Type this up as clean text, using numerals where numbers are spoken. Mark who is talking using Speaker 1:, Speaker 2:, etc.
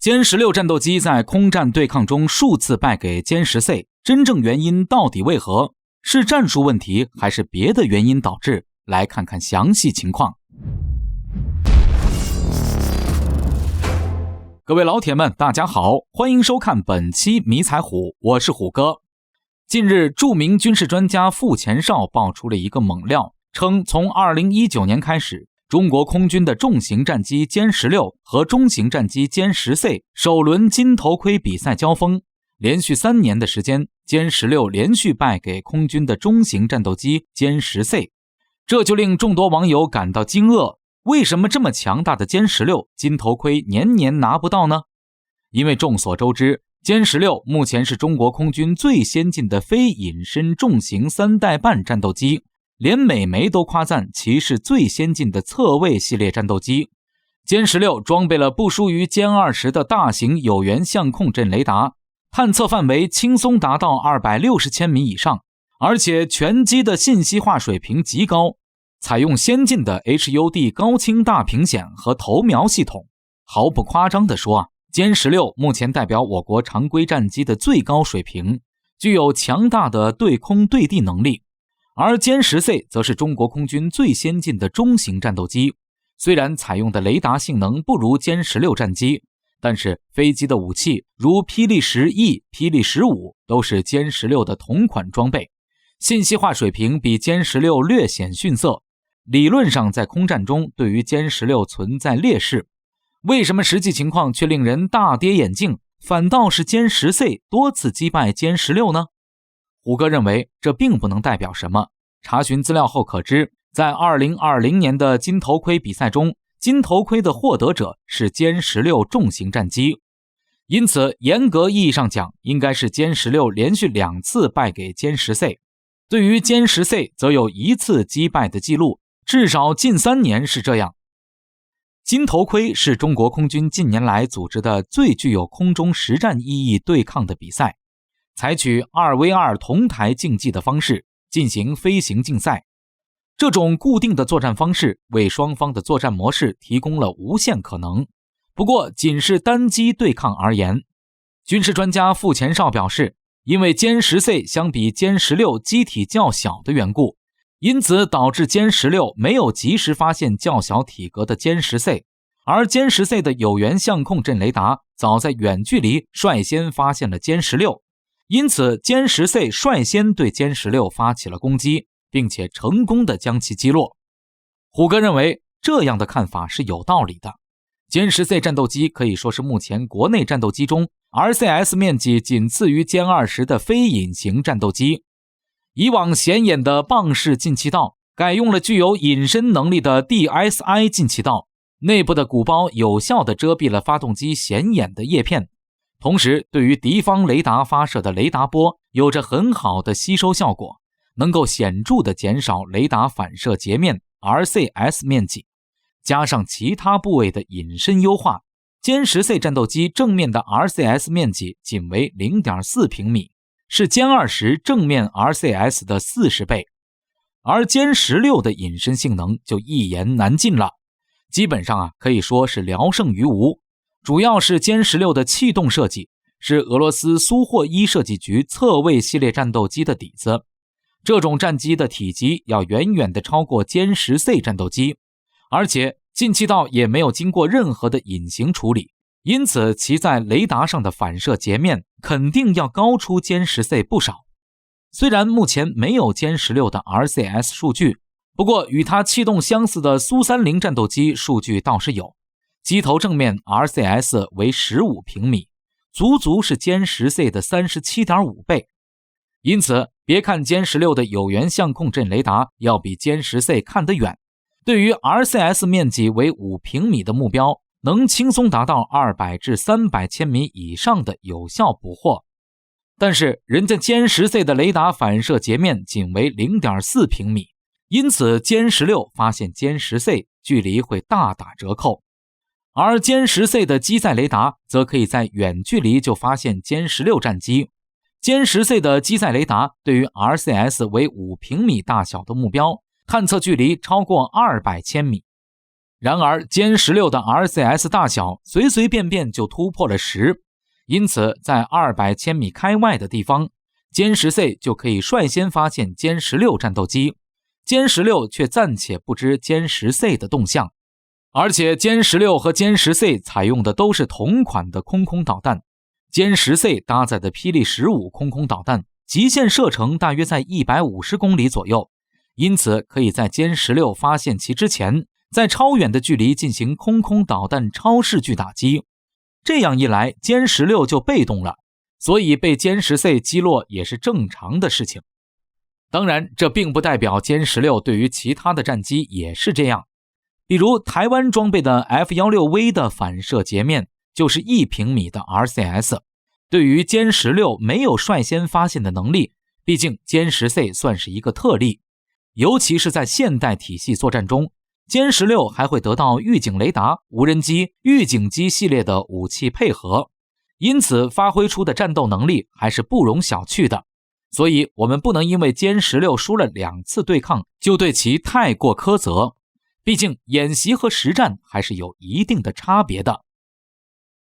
Speaker 1: 歼16战斗机在空战对抗中数次败给歼10C，真正原因到底为何？是战术问题还是别的原因导致？来看看详细情况。各位老铁们，大家好，欢迎收看本期迷彩虎，我是虎哥。近日，著名军事专家傅前绍爆出了一个猛料，称从2019年开始，中国空军的重型战机歼16和中型战机歼10C首轮金头盔比赛交锋，连续3年的时间，歼16连续败给空军的中型战斗机歼10C，这就令众多网友感到惊愕，为什么这么强大的歼16金头盔年年拿不到呢？因为众所周知，歼16目前是中国空军最先进的非隐身重型3代半战斗机，连美媒都夸赞其是最先进的侧卫系列战斗机。歼16装备了不输于歼20的大型有源相控阵雷达，探测范围轻松达到260千米以上，而且全机的信息化水平极高，采用先进的 HUD 高清大屏显和头瞄系统。毫不夸张地说，歼16目前代表我国常规战机的最高水平，具有强大的对空对地能力。而歼10C 则是中国空军最先进的中型战斗机，虽然采用的雷达性能不如歼16战机，但是飞机的武器如霹雳10E、霹雳15都是歼16的同款装备，信息化水平比歼16略显逊色，理论上在空战中对于歼16存在劣势。为什么实际情况却令人大跌眼镜，反倒是歼10C多次击败歼16呢？虎哥认为这并不能代表什么。查询资料后可知，在2020年的金头盔比赛中，金头盔的获得者是歼16重型战机，因此严格意义上讲，应该是歼16连续2次败给歼10C。对于歼10C则有1次击败的记录，至少近3年是这样。金头盔是中国空军近年来组织的最具有空中实战意义对抗的比赛，采取2v2同台竞技的方式进行飞行竞赛。这种固定的作战方式为双方的作战模式提供了无限可能。不过仅是单机对抗而言，军事专家傅前绍表示，因为歼10C相比歼16机体较小的缘故，因此导致歼16没有及时发现较小体格的歼10C，而歼10C的有源相控阵雷达早在远距离率先发现了歼16，因此歼10C率先对歼16发起了攻击，并且成功的将其击落。虎哥认为这样的看法是有道理的。歼10C战斗机可以说是目前国内战斗机中 RCS 面积仅次于歼20的非隐形战斗机。以往显眼的棒式进气道改用了具有隐身能力的 DSI 进气道，内部的鼓包有效地遮蔽了发动机显眼的叶片，同时对于敌方雷达发射的雷达波有着很好的吸收效果，能够显著地减少雷达反射截面 RCS 面积，加上其他部位的隐身优化，歼10C战斗机正面的 RCS 面积仅为 0.4 平米，是歼20正面 RCS 的40倍。而歼16的隐身性能就一言难尽了，基本上可以说是聊胜于无。主要是歼16的气动设计是俄罗斯苏霍伊设计局侧卫系列战斗机的底子，这种战机的体积要远远地超过歼10C战斗机，而且进气道也没有经过任何的隐形处理，因此其在雷达上的反射截面肯定要高出歼10C不少。虽然目前没有歼16的 RCS 数据，不过与它气动相似的苏30战斗机数据倒是有，机头正面 RCS 为15平米，足足是歼10C的 37.5 倍。因此别看歼16的有源相控阵雷达要比歼10C 看得远，对于 RCS 面积为5平米的目标，能轻松达到200至300千米以上的有效捕获。但是人家歼10C的雷达反射截面仅为 0.4 平米，因此歼16发现歼10C距离会大打折扣。而歼10C的机载雷达则可以在远距离就发现歼16战机。歼10C的机载雷达对于 RCS 为5平米大小的目标，探测距离超过200千米。然而歼16的 RCS 大小随随便便就突破了10，因此在200千米开外的地方，歼10C 就可以率先发现歼16战斗机，歼16却暂且不知歼10C 的动向。而且歼16和歼10C 采用的都是同款的空空导弹，歼10C 搭载的霹雳15空空导弹极限射程大约在150公里左右，因此可以在歼16发现其之前，在超远的距离进行空空导弹超视距打击。这样一来，歼16就被动了，所以被歼10C 击落也是正常的事情。当然，这并不代表歼16对于其他的战机也是这样。比如台湾装备的 F-16V 的反射截面就是1平米的 RCS， 对于歼16没有率先发现的能力，毕竟歼10C 算是一个特例，尤其是在现代体系作战中，歼16还会得到预警雷达、无人机、预警机系列的武器配合，因此发挥出的战斗能力还是不容小觑的。所以我们不能因为歼16输了2次对抗就对其太过苛责，毕竟演习和实战还是有一定的差别的。